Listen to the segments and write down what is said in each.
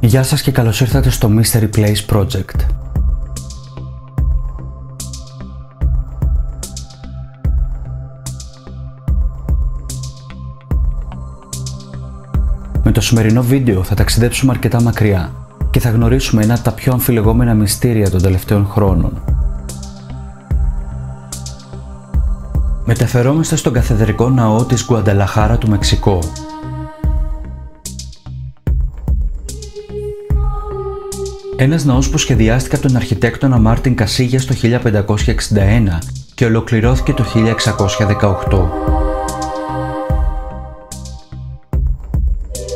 Γεια σας και καλώς ήρθατε στο Mystery Place Project. Με το σημερινό βίντεο θα ταξιδέψουμε αρκετά μακριά και θα γνωρίσουμε ένα από τα πιο αμφιλεγόμενα μυστήρια των τελευταίων χρόνων. Μεταφερόμαστε στον καθεδρικό ναό της Γκουανταλαχάρα του Μεξικό. Ένας ναός που σχεδιάστηκε από τον αρχιτέκτονα Μάρτιν Κασίγιας το 1561 και ολοκληρώθηκε το 1618.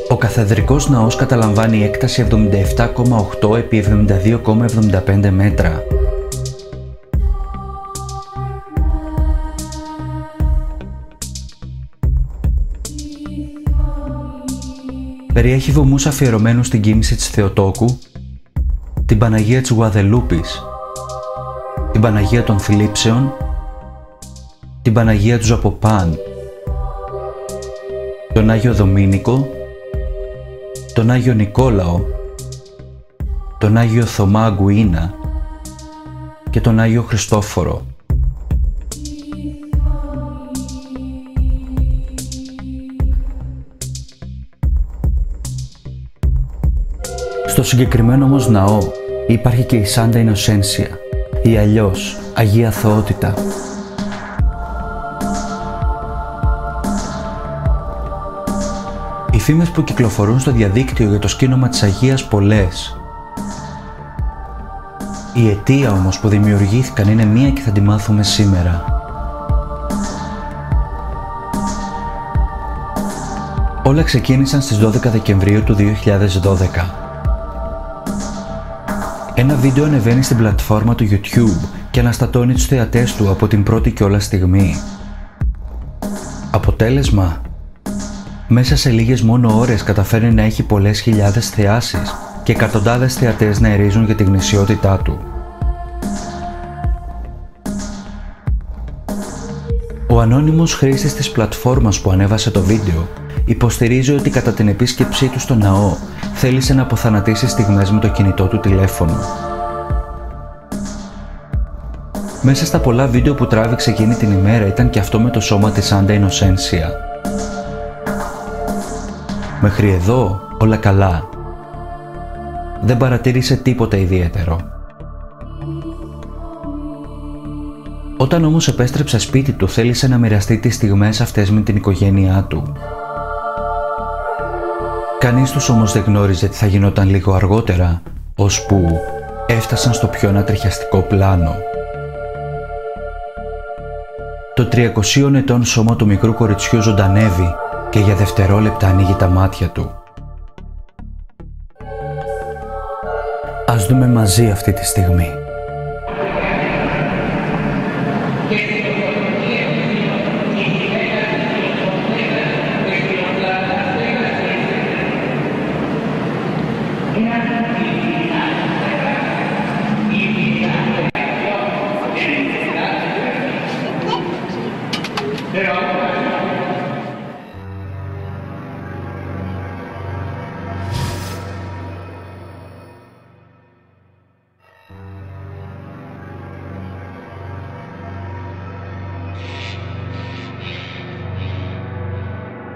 Ο καθεδρικός ναός καταλαμβάνει έκταση 77,8 επί 72,75 μέτρα. Περιέχει βωμούς αφιερωμένους στην κοίμηση της Θεοτόκου, την Παναγία της Γουαδελούπης, την Παναγία των Θλίψεων, την Παναγία του Ζαποπάν, τον Άγιο Δομήνικο, τον Άγιο Νικόλαο, τον Άγιο Θωμά Αγκουίνα και τον Άγιο Χριστόφορο. Στο συγκεκριμένο όμως ναό υπάρχει και η Σάντα Ινοσένσια, ή αλλιώς Αγία Αθωότητα. Οι φήμες που κυκλοφορούν στο διαδίκτυο για το σκήνομα της Αγίας πολλές. Η αιτία όμως που δημιουργήθηκαν είναι μία και θα τη μάθουμε σήμερα. Όλα ξεκίνησαν στις 12 Δεκεμβρίου του 2012. Ένα βίντεο ανεβαίνει στην πλατφόρμα του YouTube και αναστατώνει τους θεατές του από την πρώτη κιόλας στιγμή. Αποτέλεσμα, μέσα σε λίγες μόνο ώρες καταφέρνει να έχει πολλές χιλιάδες θεάσεις και εκατοντάδες θεατές να ερίζουν για τη γνησιότητά του. Ο ανώνυμος χρήστης της πλατφόρμας που ανέβασε το βίντεο υποστηρίζει ότι κατά την επίσκεψή του στο ναό θέλησε να αποθανατήσει στιγμές με το κινητό του τηλέφωνο. Μέσα στα πολλά βίντεο που τράβηξε εκείνη την ημέρα ήταν και αυτό με το σώμα της Σάντα Ινοσένσια. Μέχρι εδώ όλα καλά. Δεν παρατήρησε τίποτα ιδιαίτερο. Όταν όμως επέστρεψε σπίτι του θέλησε να μοιραστεί τις στιγμές αυτές με την οικογένειά του. Κανείς τους όμως δεν γνώριζε τι θα γινόταν λίγο αργότερα, ώσπου έφτασαν στο πιο ανατριχιαστικό πλάνο. Το 300 ετών σώμα του μικρού κοριτσιού ζωντανεύει και για δευτερόλεπτα ανοίγει τα μάτια του. Ας δούμε μαζί αυτή τη στιγμή.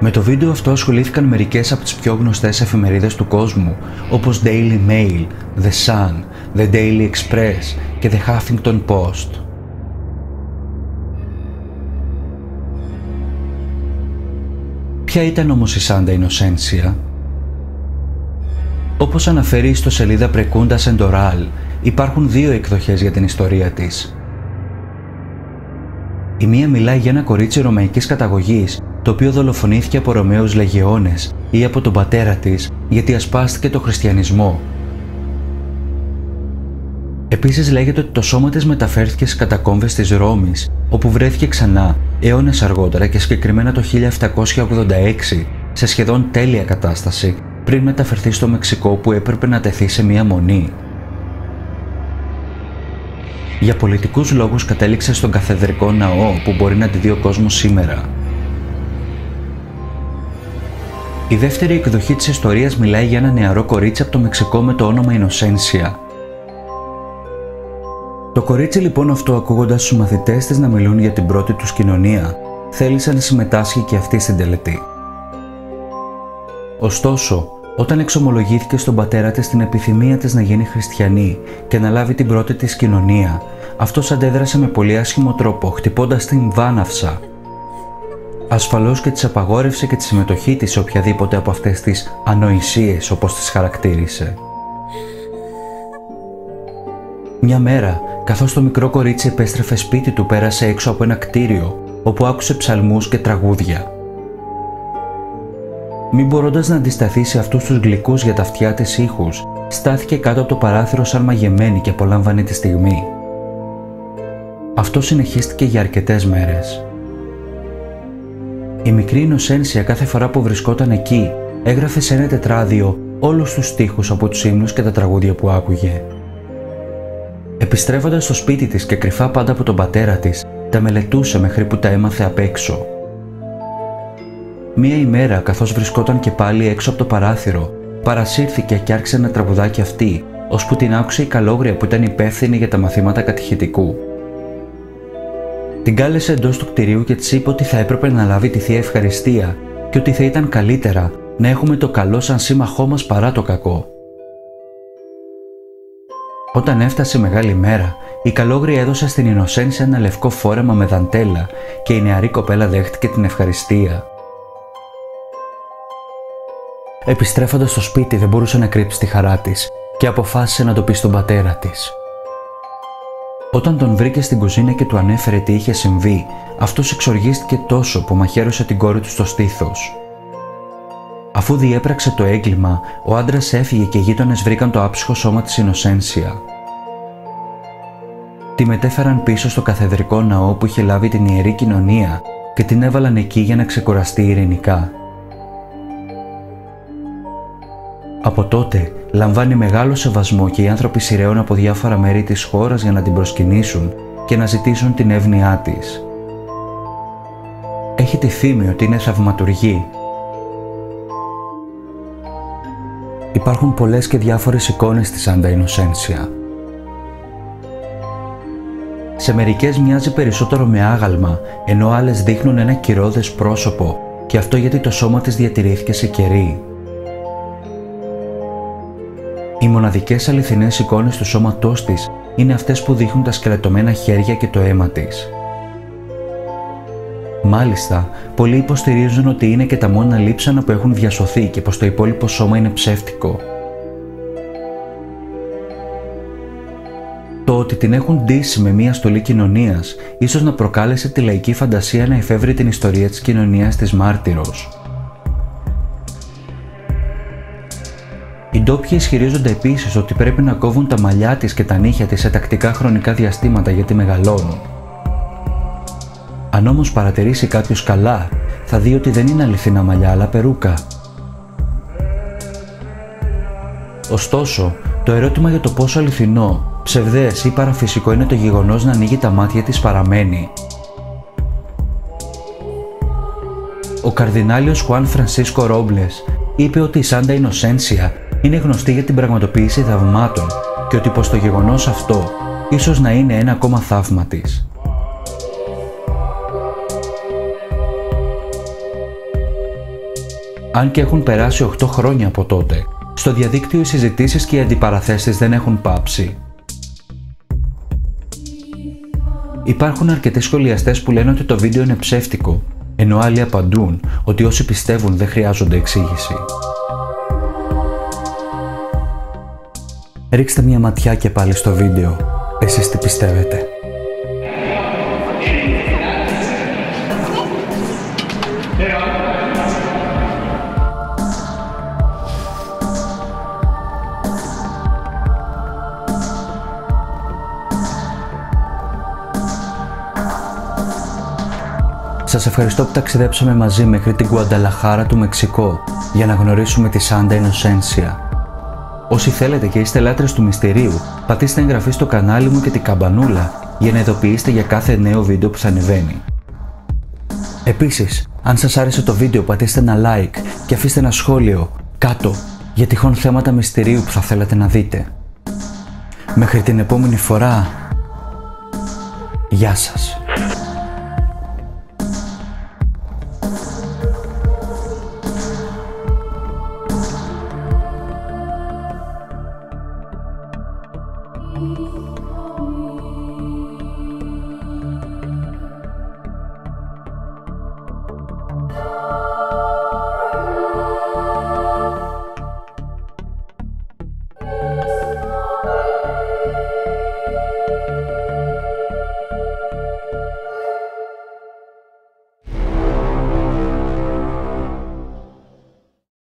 Με το βίντεο αυτό ασχολήθηκαν μερικές από τις πιο γνωστές εφημερίδες του κόσμου, όπως Daily Mail, The Sun, The Daily Express και The Huffington Post. Ποια ήταν όμως η Σάντα Ινοσένσια? Όπως αναφέρει η ιστοσελίδα Precunda Sendoral, υπάρχουν δύο εκδοχές για την ιστορία της. Η μία μιλάει για ένα κορίτσι ρωμαϊκής καταγωγής, το οποίο δολοφονήθηκε από Ρωμαίους λεγεώνες ή από τον πατέρα της γιατί ασπάστηκε το χριστιανισμό. Επίσης λέγεται ότι το σώμα της μεταφέρθηκε στις κατακόμβες της Ρώμης, όπου βρέθηκε ξανά αιώνες αργότερα και συγκεκριμένα το 1786 σε σχεδόν τέλεια κατάσταση πριν μεταφερθεί στο Μεξικό που έπρεπε να τεθεί σε μία μονή. Για πολιτικούς λόγους κατέληξε στον καθεδρικό ναό που μπορεί να τη δει ο κόσμος σήμερα. Η δεύτερη εκδοχή της ιστορίας μιλάει για ένα νεαρό κορίτσι από το Μεξικό με το όνομα Ινοσένσια. Το κορίτσι λοιπόν αυτό, ακούγοντας τους μαθητές της να μιλούν για την πρώτη τους κοινωνία, θέλησε να συμμετάσχει και αυτή στην τελετή. Ωστόσο, όταν εξομολογήθηκε στον πατέρα της την επιθυμία της να γίνει χριστιανή και να λάβει την πρώτη της κοινωνία, αυτός αντέδρασε με πολύ άσχημο τρόπο, χτυπώντας την βάναυσα. Ασφαλώς και της απαγόρευσε και τη συμμετοχή της σε οποιαδήποτε από αυτές τις ανοησίες, όπως τις χαρακτήρισε. Μια μέρα, καθώς το μικρό κορίτσι επέστρεφε σπίτι του, πέρασε έξω από ένα κτίριο, όπου άκουσε ψαλμούς και τραγούδια. Μην μπορώντας να αντισταθεί σε αυτούς τους γλυκούς για τα αυτιά της ήχους, στάθηκε κάτω από το παράθυρο σαν μαγεμένη και απολάμβανε τη στιγμή. Αυτό συνεχίστηκε για αρκετές μέρες. Η μικρή Ινοσένσια κάθε φορά που βρισκόταν εκεί, έγραφε σε ένα τετράδιο όλους τους στίχους από τους ύμνους και τα τραγούδια που άκουγε. Επιστρέφοντας στο σπίτι της και κρυφά πάντα από τον πατέρα της, τα μελετούσε μέχρι που τα έμαθε απ' έξω. Μία ημέρα, καθώς βρισκόταν και πάλι έξω από το παράθυρο, παρασύρθηκε και άρχισε να τραγουδάκι αυτή, ώσπου την άκουσε η καλόγρια που ήταν υπεύθυνη για τα μαθήματα κατηχητικού. Την κάλεσε εντός του κτηρίου και της είπε ότι θα έπρεπε να λάβει τη Θεία Ευχαριστία και ότι θα ήταν καλύτερα να έχουμε το καλό σαν σύμμαχό μας παρά το κακό. Όταν έφτασε μεγάλη μέρα, η καλόγρια έδωσε στην Ινοσένσια ένα λευκό φόρεμα με δαντέλα και η νεαρή κοπέλα δέχτηκε την ευχαριστία. Επιστρέφοντας στο σπίτι, δεν μπορούσε να κρύψει τη χαρά της και αποφάσισε να το πει στον πατέρα της. Όταν τον βρήκε στην κουζίνα και του ανέφερε τι είχε συμβεί, αυτός εξοργίστηκε τόσο που μαχαίρωσε την κόρη του στο στήθος. Αφού διέπραξε το έγκλημα, ο άντρας έφυγε και οι γείτονες βρήκαν το άψυχο σώμα της Ινοσένσια. Τη μετέφεραν πίσω στο καθεδρικό ναό που είχε λάβει την ιερή κοινωνία και την έβαλαν εκεί για να ξεκουραστεί ειρηνικά. Από τότε λαμβάνει μεγάλο σεβασμό και οι άνθρωποι σειραίων από διάφορα μέρη της χώρας για να την προσκυνήσουν και να ζητήσουν την εύνοιά της. Έχει τη φήμη ότι είναι θαυματουργή. Υπάρχουν πολλές και διάφορες εικόνες της Σάντα Ινοσένσια. Σε μερικές μοιάζει περισσότερο με άγαλμα, ενώ άλλες δείχνουν ένα κυρώδες πρόσωπο, και αυτό γιατί το σώμα της διατηρήθηκε σε κερί. Οι μοναδικές αληθινές εικόνες του σώματός της είναι αυτές που δείχνουν τα σκελετωμένα χέρια και το αίμα της. Μάλιστα, πολλοί υποστηρίζουν ότι είναι και τα μόνα λείψανα που έχουν διασωθεί και πως το υπόλοιπο σώμα είναι ψεύτικο. Το ότι την έχουν ντύσει με μία στολή κοινωνίας ίσως να προκάλεσε τη λαϊκή φαντασία να εφεύρει την ιστορία της κοινωνίας της μάρτυρος. Οι ντόπιοι ισχυρίζονται επίσης ότι πρέπει να κόβουν τα μαλλιά της και τα νύχια της σε τακτικά χρονικά διαστήματα γιατί μεγαλώνουν. Αν όμως παρατηρήσει κάποιος καλά, θα δει ότι δεν είναι αληθινά μαλλιά αλλά περούκα. Ωστόσο, το ερώτημα για το πόσο αληθινό, ψευδές ή παραφυσικό είναι το γεγονός να ανοίγει τα μάτια της παραμένει. Ο καρδινάλιος Χουάν Φρανσίσκο Ρόμπλες είπε ότι η Σάντα Ινοσένσια είναι γνωστή για την πραγματοποίηση θαυμάτων και ότι πως το γεγονός αυτό ίσως να είναι ένα ακόμα θαύμα της. Αν και έχουν περάσει 8 χρόνια από τότε, στο διαδίκτυο οι συζητήσεις και οι αντιπαραθέσεις δεν έχουν πάψει. Υπάρχουν αρκετοί σχολιαστές που λένε ότι το βίντεο είναι ψεύτικο, ενώ άλλοι απαντούν ότι όσοι πιστεύουν δεν χρειάζονται εξήγηση. Ρίξτε μια ματιά και πάλι στο βίντεο. Εσείς τι πιστεύετε? Σας ευχαριστώ που ταξιδέψαμε μαζί μέχρι την Γκουανταλαχάρα του Μεξικό για να γνωρίσουμε τη Σάντα Ινοσένσια. Όσοι θέλετε και είστε λάτρες του μυστηρίου, πατήστε εγγραφή στο κανάλι μου και την καμπανούλα για να ειδοποιήσετε για κάθε νέο βίντεο που θα ανεβαίνει. Επίσης, Αν σας άρεσε το βίντεο, πατήστε ένα like και αφήστε ένα σχόλιο κάτω για τυχόν θέματα μυστηρίου που θα θέλατε να δείτε. Μέχρι την επόμενη φορά, γεια σας.